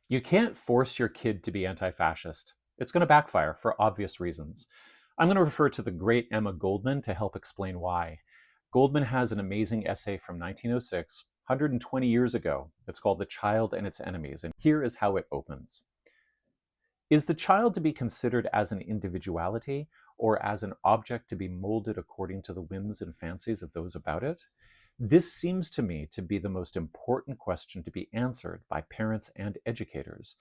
You can't force your kid to be anti-fascist. It's going to backfire for obvious reasons. I'm going to refer to the great Emma Goldman to help explain why. Goldman has an amazing essay from 1906, 120 years ago. It's called The Child and Its Enemies, and here is how it opens. Is the child to be considered as an individuality or as an object to be molded according to the whims and fancies of those about it? This seems to me to be the most important question to be answered by parents and educators,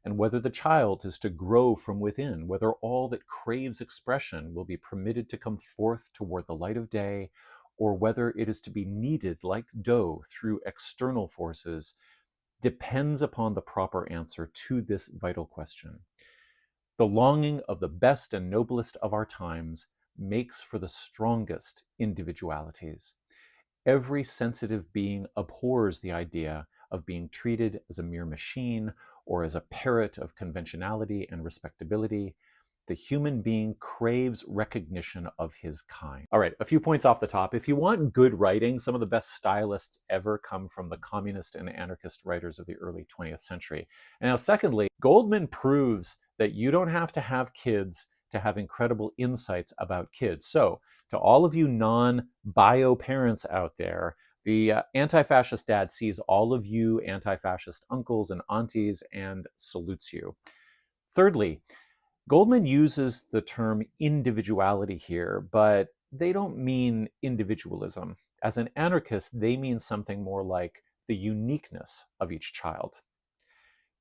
and whether the child is to grow from within, whether all that craves expression will be permitted to come forth toward the light of day, or whether it is to be kneaded like dough through external forces, depends upon the proper answer to this vital question. The longing of the best and noblest of our times makes for the strongest individualities. Every sensitive being abhors the idea of being treated as a mere machine or as a parrot of conventionality and respectability. The human being craves recognition of his kind. All right, a few points off the top. If you want good writing, some of the best stylists ever come from the communist and anarchist writers of the early 20th century. And now, secondly, Goldman proves that you don't have to have kids to have incredible insights about kids. So, to all of you non-bio parents out there, the anti-fascist dad sees all of you anti-fascist uncles and aunties and salutes you. Thirdly, Goldman uses the term individuality here, but they don't mean individualism. As an anarchist, they mean something more like the uniqueness of each child.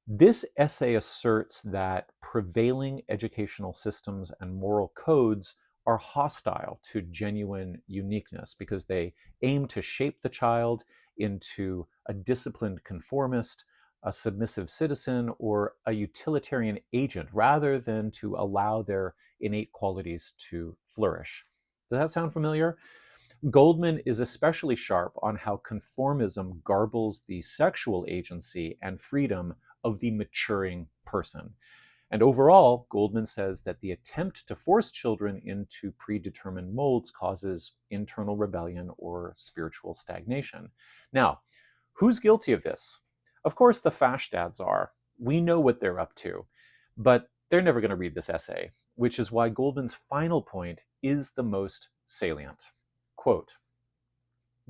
This essay asserts that prevailing educational systems and moral codes are hostile to genuine uniqueness because they aim to shape the child into a disciplined conformist, a submissive citizen, or a utilitarian agent rather than to allow their innate qualities to flourish. Does that sound familiar? Goldman is especially sharp on how conformism garbles the sexual agency and freedom of the maturing person. And overall, Goldman says that the attempt to force children into predetermined molds causes internal rebellion or spiritual stagnation. Now, who's guilty of this? Of course, the fash dads are. We know what they're up to, but they're never going to read this essay, which is why Goldman's final point is the most salient. Quote,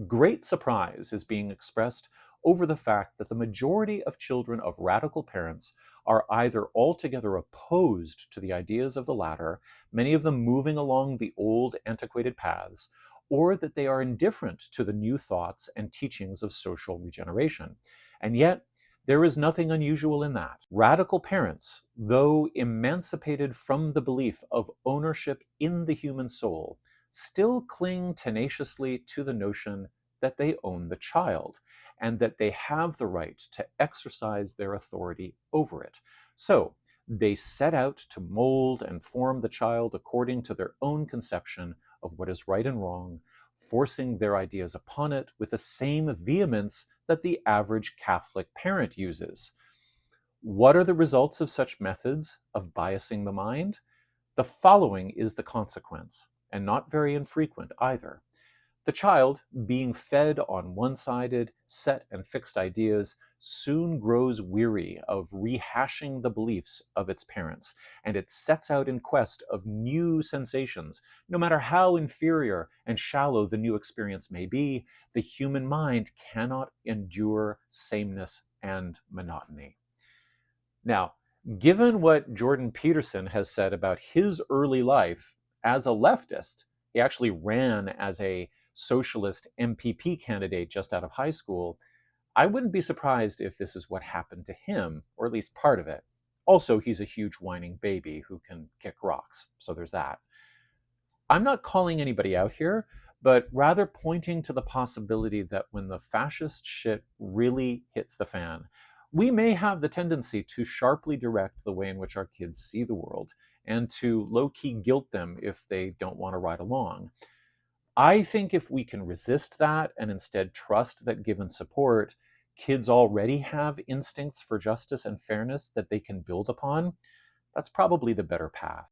great surprise is being expressed over the fact that the majority of children of radical parents are either altogether opposed to the ideas of the latter, many of them moving along the old antiquated paths, or that they are indifferent to the new thoughts and teachings of social regeneration. And yet, there is nothing unusual in that. Radical parents, though emancipated from the belief of ownership in the human soul, still cling tenaciously to the notion that they own the child and that they have the right to exercise their authority over it. So they set out to mold and form the child according to their own conception of what is right and wrong, forcing their ideas upon it with the same vehemence that the average Catholic parent uses. What are the results of such methods of biasing the mind? The following is the consequence, and not very infrequent either. The child, being fed on one-sided, set and fixed ideas, soon grows weary of rehashing the beliefs of its parents, and it sets out in quest of new sensations. No matter how inferior and shallow the new experience may be, the human mind cannot endure sameness and monotony. Now, given what Jordan Peterson has said about his early life as a leftist, he actually ran as a socialist MPP candidate just out of high school, I wouldn't be surprised if this is what happened to him, or at least part of it. Also, he's a huge whining baby who can kick rocks, so there's that. I'm not calling anybody out here, but rather pointing to the possibility that when the fascist shit really hits the fan, we may have the tendency to sharply direct the way in which our kids see the world and to low-key guilt them if they don't want to ride along. I think if we can resist that and instead trust that given support, kids already have instincts for justice and fairness that they can build upon, that's probably the better path.